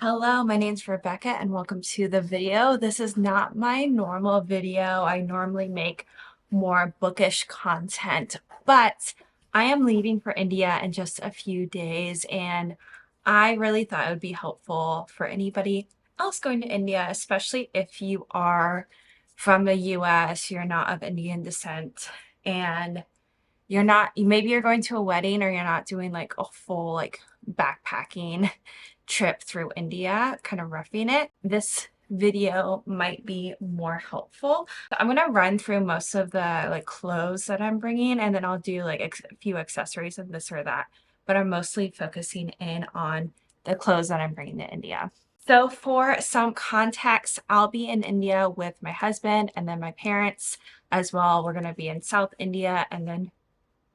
Hello, my name's Rebecca and welcome to the video. This is not my normal video. I normally make more bookish content, but I am leaving for India in just a few days and I really thought it would be helpful for anybody else going to India, especially if you are from the US, you're not of Indian descent, and maybe you're going to a wedding or you're not doing like a full backpacking trip through India, kind of roughing it. This video might be more helpful. I'm going to run through most of the clothes that I'm bringing, and then I'll do a few accessories of this or that, but I'm mostly focusing in on the clothes that I'm bringing to India. So for some context, I'll be in India with my husband and then my parents as well. We're going to be in South India and then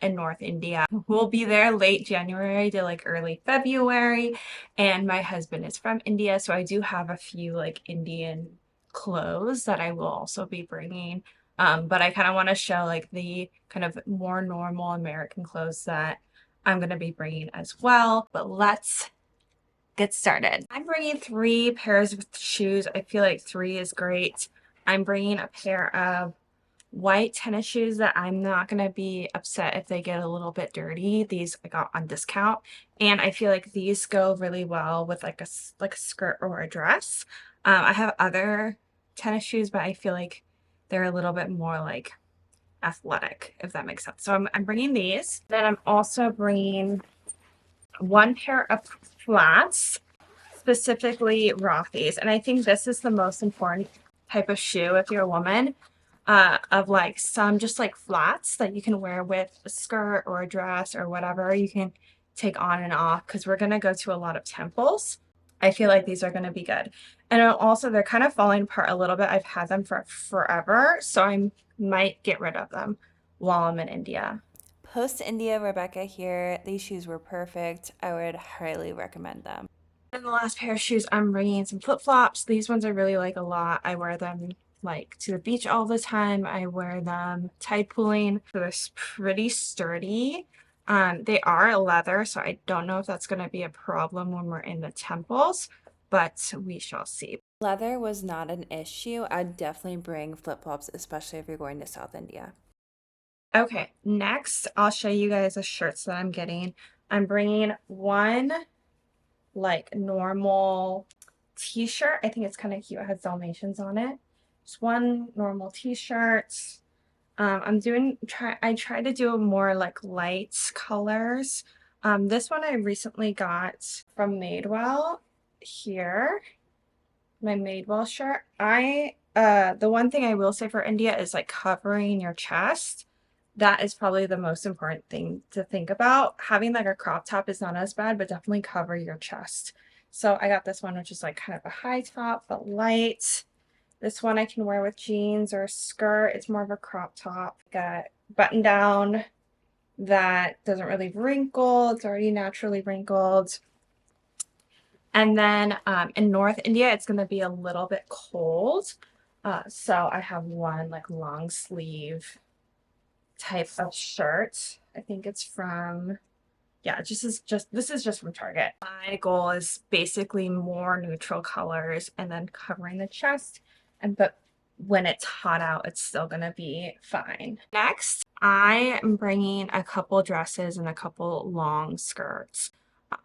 in North India. We'll be there late January to early February, and my husband is from India, so I do have a few Indian clothes that I will also be bringing. But I kind of want to show the kind of more normal American clothes that I'm going to be bringing as well. But let's get started. I'm bringing 3 pairs of shoes. I feel like 3 is great. I'm bringing a pair of white tennis shoes that I'm not going to be upset if they get a little bit dirty. These I got on discount, and I feel like these go really well with like a skirt or a dress. I have other tennis shoes, but I feel like they're a little bit more athletic, if that makes sense. So I'm bringing these. Then I'm also bringing 1 pair of flats, specifically Rothy's, and I think this is the most important type of shoe if you're a woman, of some just flats that you can wear with a skirt or a dress or whatever you can take on and off, because we're going to go to a lot of temples. I feel like these are going to be good. And also they're kind of falling apart a little bit. I've had them for forever, so I might get rid of them while I'm in India. Post India, Rebecca here. These shoes were perfect. I would highly recommend them. And the last pair of shoes, I'm bringing some flip-flops. These ones I really like a lot. I wear them to the beach all the time. I wear them tide pooling. So they're pretty sturdy. They are leather, so I don't know if that's going to be a problem when we're in the temples, but we shall see. Leather was not an issue. I'd definitely bring flip-flops, especially if you're going to South India. Okay, next I'll show you guys the shirts that I'm getting. I'm bringing one normal t-shirt. I think it's kind of cute. It has Dalmatians on it. Just one normal t-shirt. I try to do more light colors. This one I recently got from Madewell here. My Madewell shirt. The one thing I will say for India is covering your chest. That is probably the most important thing to think about. Having a crop top is not as bad, but definitely cover your chest. So I got this one, which is kind of a high top, but light. This one I can wear with jeans or a skirt. It's more of a crop top. Got button down that doesn't really wrinkle. It's already naturally wrinkled. And then in North India, it's going to be a little bit cold. So I have one long sleeve type of shirt. I think it's from, yeah, this is just from Target. My goal is basically more neutral colors and then covering the chest, but when it's hot out, it's still gonna be fine. Next, I am bringing a couple dresses and a couple long skirts.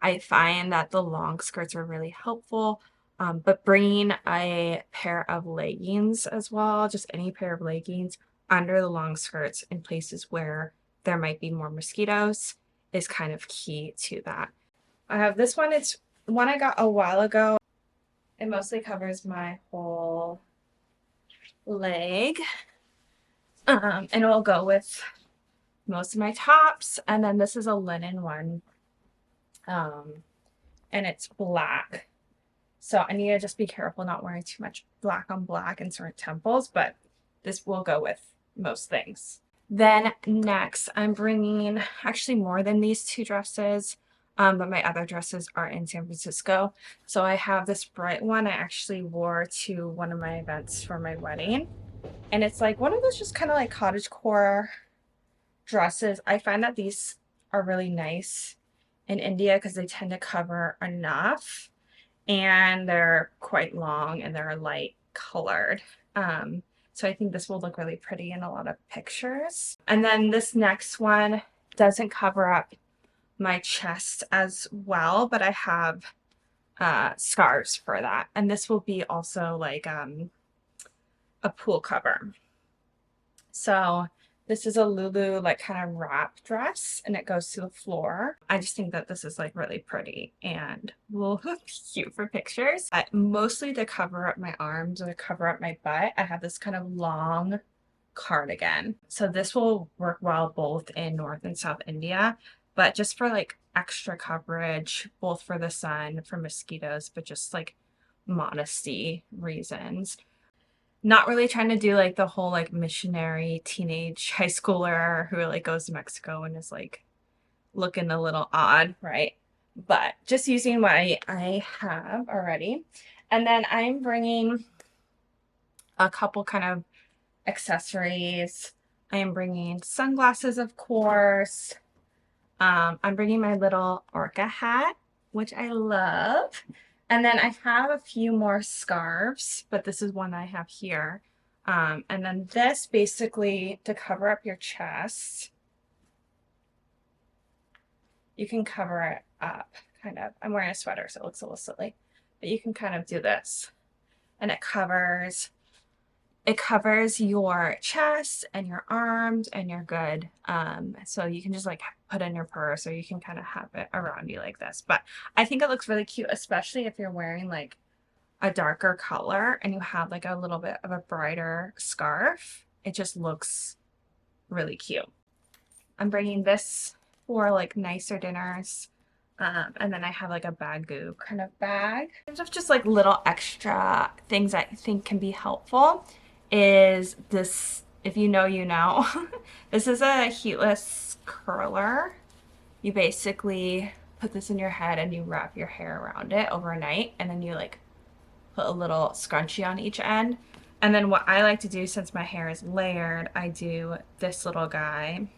I find that the long skirts are really helpful, but bringing a pair of leggings as well, just any pair of leggings under the long skirts in places where there might be more mosquitoes is kind of key to that. I have this one. It's one I got a while ago. It mostly covers my whole leg. And it will go with most of my tops. And then this is a linen one. And it's black. So I need to just be careful not wearing too much black on black in certain temples, but this will go with most things. Then next, I'm bringing actually more than these 2 dresses, but my other dresses are in San Francisco. So I have this bright one I actually wore to one of my events for my wedding. And it's one of those just kind of cottagecore dresses. I find that these are really nice in India because they tend to cover enough. and they're quite long and they're light colored. So I think this will look really pretty in a lot of pictures. And then this next one doesn't cover up my chest as well, but I have scarves for that. And this will be also like a pool cover. So this is a Lulu like kind of wrap dress and it goes to the floor. I just think that this is like really pretty and will look cute for pictures. Mostly to cover up my arms or to cover up my butt, I have this kind of long cardigan. So this will work well both in North and South India, but just for like extra coverage, both for the sun, for mosquitoes, but just like modesty reasons. Not really trying to do like the whole like missionary teenage high schooler who like goes to Mexico and is like looking a little odd, right? But just using what I have already. And then I'm bringing a couple kind of accessories. I am bringing sunglasses, of course. I'm bringing my little orca hat, which I love. And then I have a few more scarves, but this is one I have here. And then this basically to cover up your chest. You can cover it up, kind of. I'm wearing a sweater, so it looks a little silly. But you can kind of do this. And it covers your chest and your arms and you're good. So you can just like put in your purse or you can kind of have it around you like this. But I think it looks really cute, especially if you're wearing like a darker color and you have like a little bit of a brighter scarf. It just looks really cute. I'm bringing this for like nicer dinners. And then I have like a bagoo kind of bag. In terms of just like little extra things I think can be helpful is this, if you know, you know. This is a heatless curler. You basically put this in your head and you wrap your hair around it overnight and then you like put a little scrunchie on each end. And then what I like to do since my hair is layered, I do this little guy.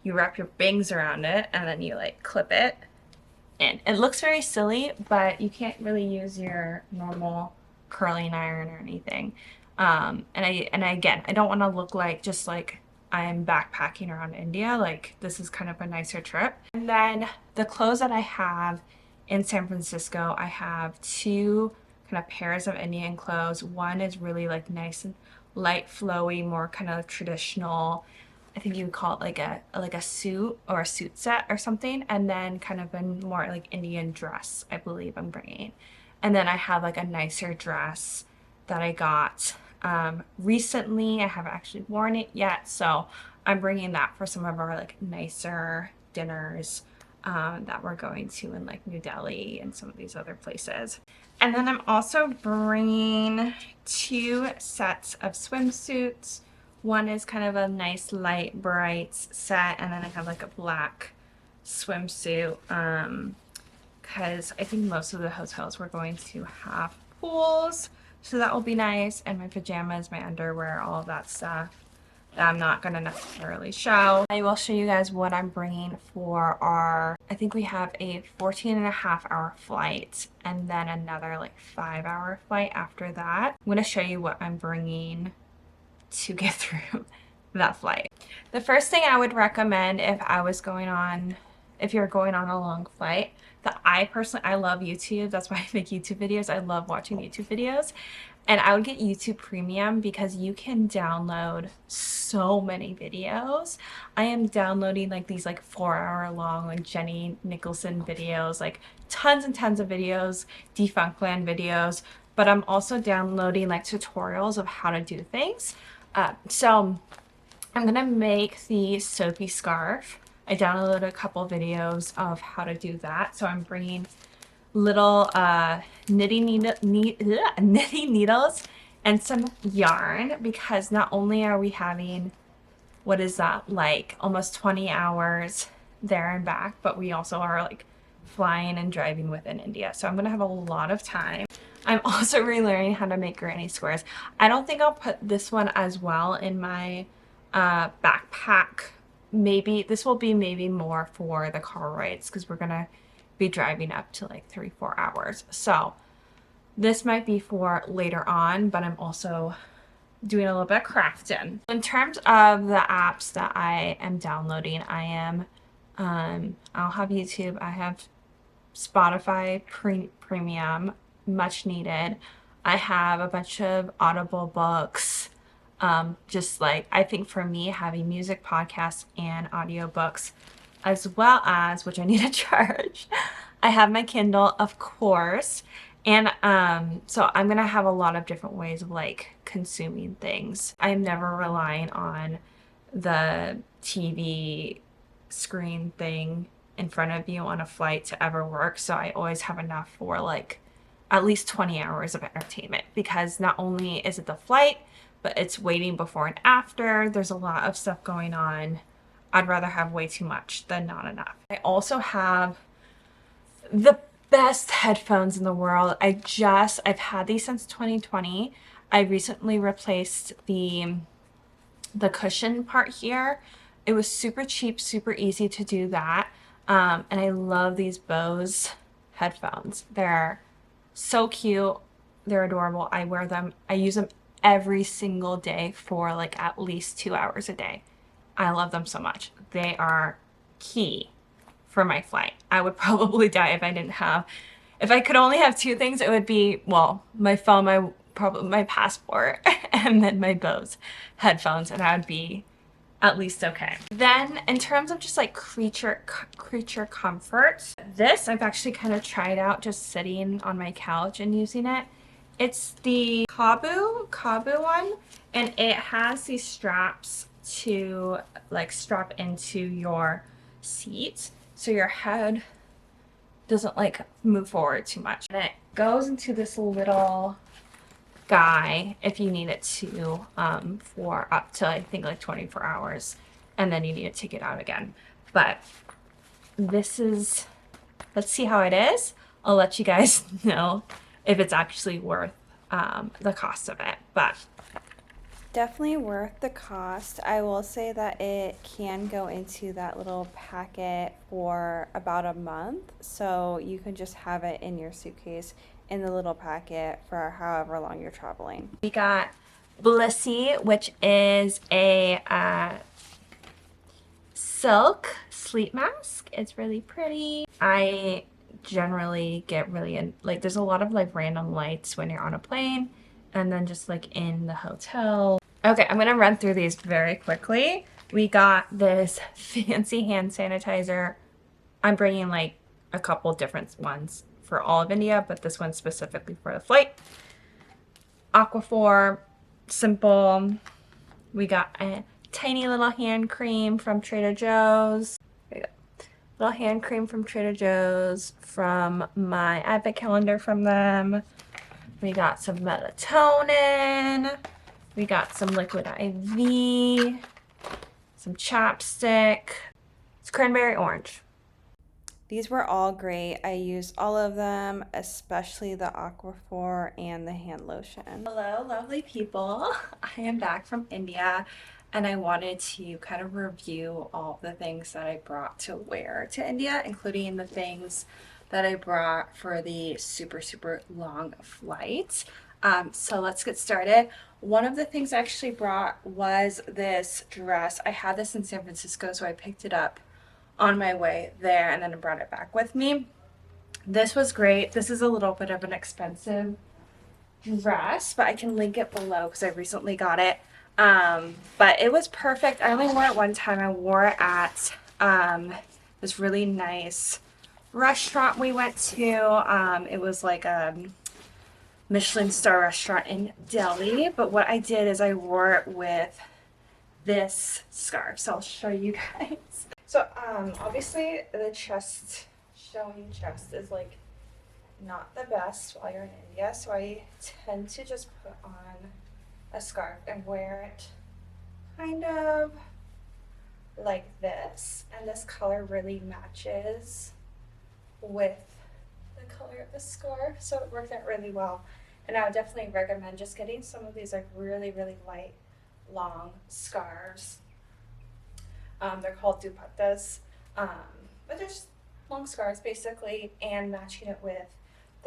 You wrap your bangs around it and then you like clip it. And it looks very silly, but you can't really use your normal curling iron or anything. And again, I don't want to look like just like I'm backpacking around India. Like this is kind of a nicer trip. And then the clothes that I have in San Francisco, I have two kind of pairs of Indian clothes. One is really like nice and light, flowy, more kind of traditional. I think you would call it like a suit or a suit set or something, and then kind of a more like Indian dress, I believe I'm bringing. And then I have like a nicer dress that I got recently. I haven't actually worn it yet, so I'm bringing that for some of our like nicer dinners that we're going to in like New Delhi and some of these other places. And then I'm also bringing two sets of swimsuits. One is kind of a nice light bright set, and then I have like a black swimsuit because I think most of the hotels we're going to have pools, so that will be nice. And my pajamas, my underwear, all of that stuff that I'm not going to necessarily show. I will show you guys what I'm bringing for our, I think we have a 14.5-hour flight and then another like 5-hour flight after that. I'm going to show you what I'm bringing to get through that flight. The first thing I would recommend if you're going on a long flight, that I love YouTube. That's why I make YouTube videos. I love watching YouTube videos. And I would get YouTube Premium because you can download so many videos. I am downloading like these like 4-hour long like Jenny Nicholson videos, like tons and tons of videos, Defunctland videos, but I'm also downloading like tutorials of how to do things. So I'm gonna make the soapy scarf. I downloaded a couple videos of how to do that. So I'm bringing little knitting needles and some yarn because not only are we having, what is that, like almost 20 hours there and back, but we also are like flying and driving within India. So I'm gonna have a lot of time. I'm also relearning how to make granny squares. I don't think I'll put this one as well in my backpack. Maybe this will be maybe more for the car rides because we're gonna be driving up to like 3-4 hours. So This might be for later on, but I'm also doing a little bit of crafting. In terms of the apps that I am downloading, I'll have YouTube, I have Spotify Premium, much needed. I have a bunch of Audible books. Just like, I think for me, having music, podcasts, and audiobooks, as well as, which I need to charge, I have my Kindle, of course. And so I'm gonna have a lot of different ways of like consuming things. I am never relying on the TV screen thing in front of you on a flight to ever work. So I always have enough for like at least 20 hours of entertainment, because not only is it the flight, but it's waiting before and after. There's a lot of stuff going on. I'd rather have way too much than not enough. I also have the best headphones in the world. I've had these since 2020. I recently replaced the cushion part here. It was super cheap, super easy to do that. And I love these Bose headphones. They're so cute. They're adorable. I wear them. I use them every single day for like at least 2 hours a day. I love them so much. They are key for my flight. I would probably die if I could only have two things, it would be, well, my phone, my passport, and then my Bose headphones, and I would be at least okay. Then in terms of just like creature comfort, this I've actually kind of tried out just sitting on my couch and using it. It's the Kabu one, and it has these straps to like strap into your seat so your head doesn't like move forward too much. And it goes into this little guy if you need it to, for up to I think like 24 hours, and then you need to take it out again. But this is, let's see how it is. I'll let you guys know if it's actually worth the cost of it. But Definitely worth the cost. I will say that it can go into that little packet for about a month. So you can just have it in your suitcase in the little packet for however long you're traveling. we got Blissy, which is a silk sleep mask. It's really pretty. I generally get really like there's a lot of like random lights when you're on a plane and then just like in the hotel. Okay, I'm gonna run through these very quickly. We got this fancy hand sanitizer. I'm bringing like a couple different ones for all of India, but this one's specifically for the flight. Aquaphor, simple. We got a tiny little hand cream from Trader Joe's. There you go. Little hand cream from Trader Joe's, from my advent calendar from them. We got some melatonin. We got some liquid IV, some chapstick. It's cranberry orange. These were all great. I used all of them, especially the Aquaphor and the hand lotion. Hello, lovely people. I am back from India, and I wanted to kind of review all the things that I brought to wear to India, including the things that I brought for the super, super long flight. So let's get started. One of the things I actually brought was this dress. I had this in San Francisco, so I picked it up on my way there and then I brought it back with me. This was great. This is a little bit of an expensive dress, but I can link it below because I recently got it. But it was perfect. I only wore it one time. I wore it at this really nice restaurant we went to. It was like a Michelin star restaurant in Delhi. But what I did is I wore it with this scarf. So I'll show you guys. So obviously the showing chest is like not the best while you're in India, so I tend to just put on a scarf and wear it kind of like this, and this color really matches with the color of the scarf, so it worked out really well. And I would definitely recommend just getting some of these like really, really light, long scarves. They're called dupattas, but they're just long scarves basically, and matching it with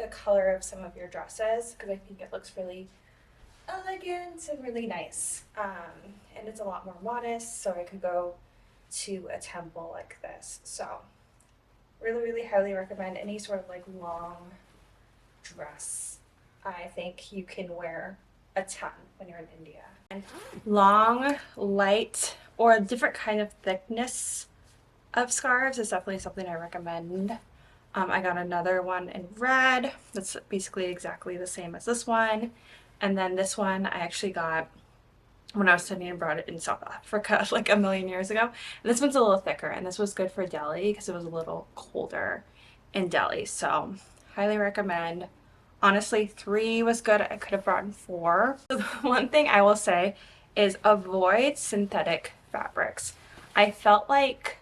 the color of some of your dresses because I think it looks really elegant and really nice. And it's a lot more modest, so I could go to a temple like this. So really, really highly recommend any sort of like long dress. I think you can wear a ton when you're in India. And long, light, or a different kind of thickness of scarves is definitely something I recommend. I got another one in red that's basically exactly the same as this one. And then this one I actually got when I was studying abroad in South Africa like a million years ago. And this one's a little thicker, and this was good for Delhi because it was a little colder in Delhi. So highly recommend. Honestly, 3 was good. I could have brought 4. So the one thing I will say is avoid synthetic fabrics. I felt like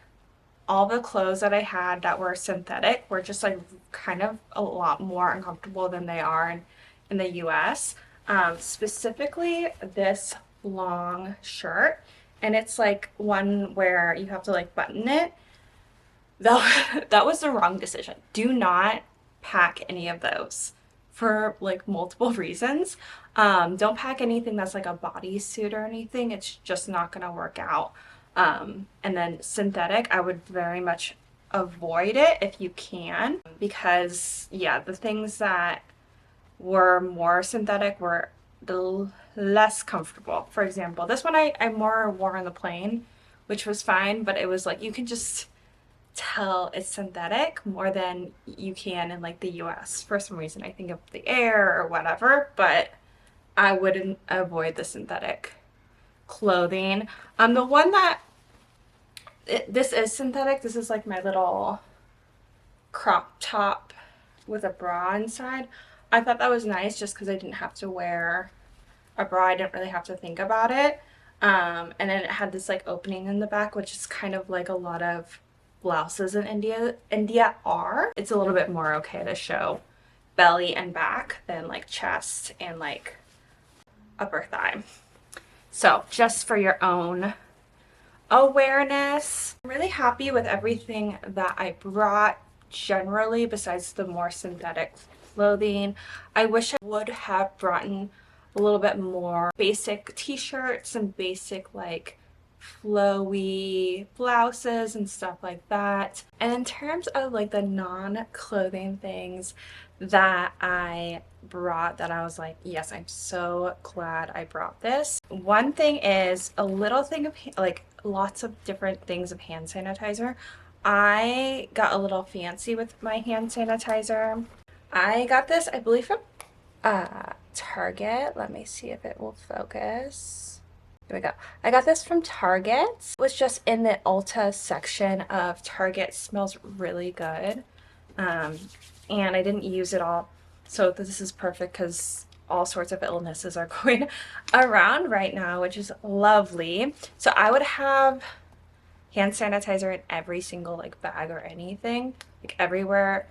all the clothes that I had that were synthetic were just like kind of a lot more uncomfortable than they are in the US. Specifically this long shirt, and it's like one where you have to like button it. That was the wrong decision. Do not pack any of those for like multiple reasons. Don't pack anything that's like a bodysuit or anything. It's just not gonna work out. And then synthetic, I would very much avoid it if you can, because yeah, the things that were more synthetic were less comfortable. For example, this one I more wore on the plane, which was fine, but it was like you can just tell it's synthetic more than you can in like the US for some reason. I think of the air or whatever, but I wouldn't avoid the synthetic clothing. The one that this is synthetic. This is like my little crop top with a bra inside. I thought that was nice just because I didn't have to wear a bra. I didn't really have to think about it. And then it had this like opening in the back, which is kind of like a lot of blouses in India are. It's a little bit more okay to show belly and back than like chest and like upper thigh. So just for your own awareness. I'm really happy with everything that I brought generally besides the more synthetic clothing. I wish I would have brought in a little bit more basic t-shirts and basic like flowy blouses and stuff like that. And in terms of like the non-clothing things that I brought that I was like, yes, I'm so glad I brought this. One thing is a little thing of like lots of different things of hand sanitizer. I got a little fancy with my hand sanitizer. I got this, I believe, from Target. Let me see if it will focus. Here we go. I got this from Target. It was just in the Ulta section of Target. It smells really good. And I didn't use it all. So this is perfect because all sorts of illnesses are going around right now, which is lovely. So I would have hand sanitizer in every single like bag or anything, like everywhere.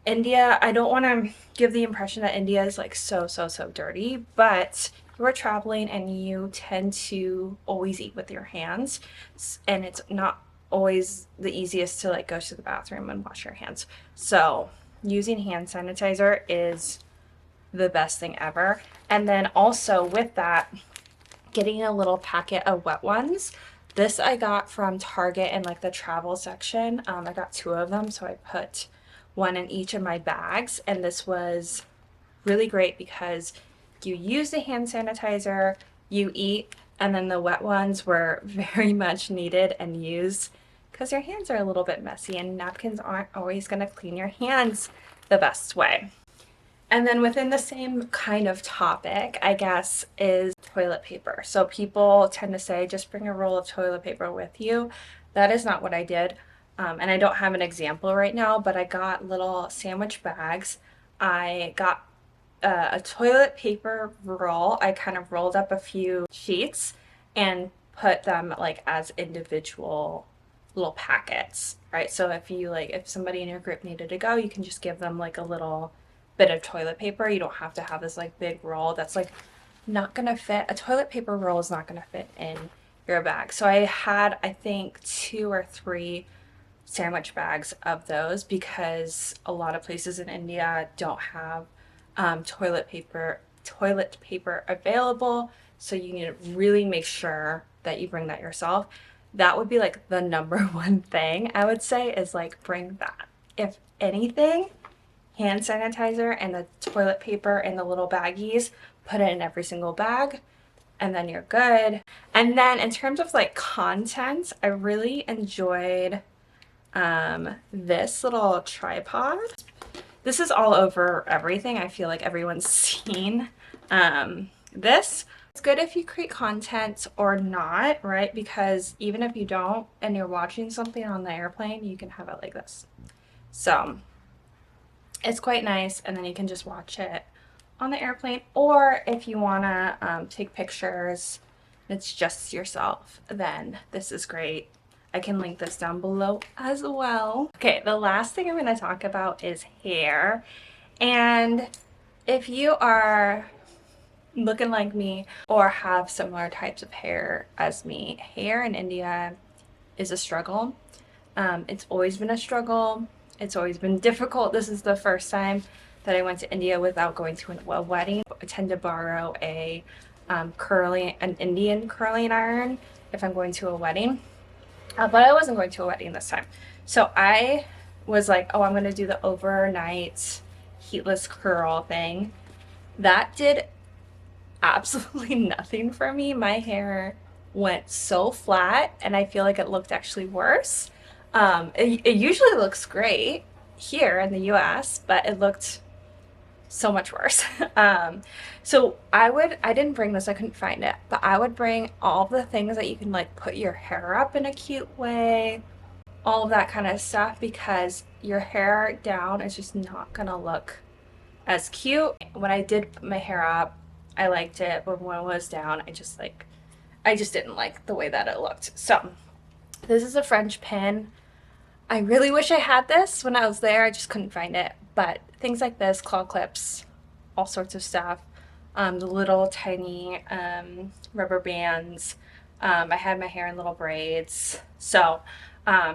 India, I don't want to give the impression that India is like so dirty, but you are traveling and you tend to always eat with your hands, and it's not always the easiest to like go to the bathroom and wash your hands. So using hand sanitizer is the best thing ever. And then also with that, getting a little packet of wet ones. This I got from Target in like the travel section. I got 2 of them, so I put one in each of my bags, and this was really great because you use the hand sanitizer, you eat, and then the wet ones were very much needed and used because your hands are a little bit messy and napkins aren't always going to clean your hands the best way. And then within the same kind of topic, I guess, is toilet paper. So people tend to say, just bring a roll of toilet paper with you. That is not what I did. And I don't have an example right now, but I got little sandwich bags. I got a toilet paper roll. I kind of rolled up a few sheets and put them like as individual little packets, right? So if somebody in your group needed to go, you can just give them like a little bit of toilet paper. You don't have to have this like big roll that's like not gonna fit. A toilet paper roll is not gonna fit in your bag. So I had, I think, 2 or 3 sandwich bags of those because a lot of places in India don't have toilet paper available. So you need to really make sure that you bring that yourself. That would be like the number one thing I would say is like bring that. If anything, hand sanitizer and the toilet paper in the little baggies, put it in every single bag, and then you're good. And then in terms of like content, I really enjoyed this little tripod. This is all over everything. I feel like everyone's seen this. It's good if you create content or not, right? Because even if you don't and you're watching something on the airplane, you can have it like this. So it's quite nice, and then you can just watch it on the airplane. Or if you want to take pictures, it's just yourself, then this is great. I can link this down below as well. Okay, the last thing I'm going to talk about is hair. And if you are looking like me or have similar types of hair as me, hair in India is a struggle. It's always been a struggle. It's always been difficult. This is the first time that I went to India without going to a wedding. I tend to borrow an Indian curling iron if I'm going to a wedding. But I wasn't going to a wedding this time. So I was like, oh, I'm going to do the overnight heatless curl thing. That did absolutely nothing for me. My hair went so flat, and I feel like it looked actually worse. It usually looks great here in the US, but it looked so much worse. So I didn't bring this, I couldn't find it, but I would bring all the things that you can like put your hair up in a cute way, all of that kind of stuff, because your hair down is just not gonna look as cute. When I did put my hair up, I liked it, but when it was down, I just didn't like the way that it looked. So this is a French pin. I really wish I had this when I was there. I just couldn't find it. But things like this, claw clips, all sorts of stuff. The little tiny rubber bands. I had my hair in little braids. So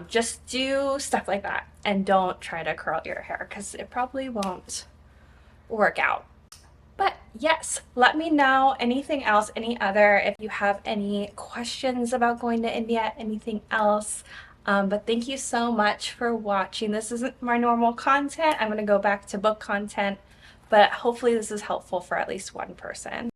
just do stuff like that. And don't try to curl your hair because it probably won't work out. But yes, let me know anything else, if you have any questions about going to India, anything else. But thank you so much for watching. This isn't my normal content. I'm going to go back to book content, but hopefully this is helpful for at least one person.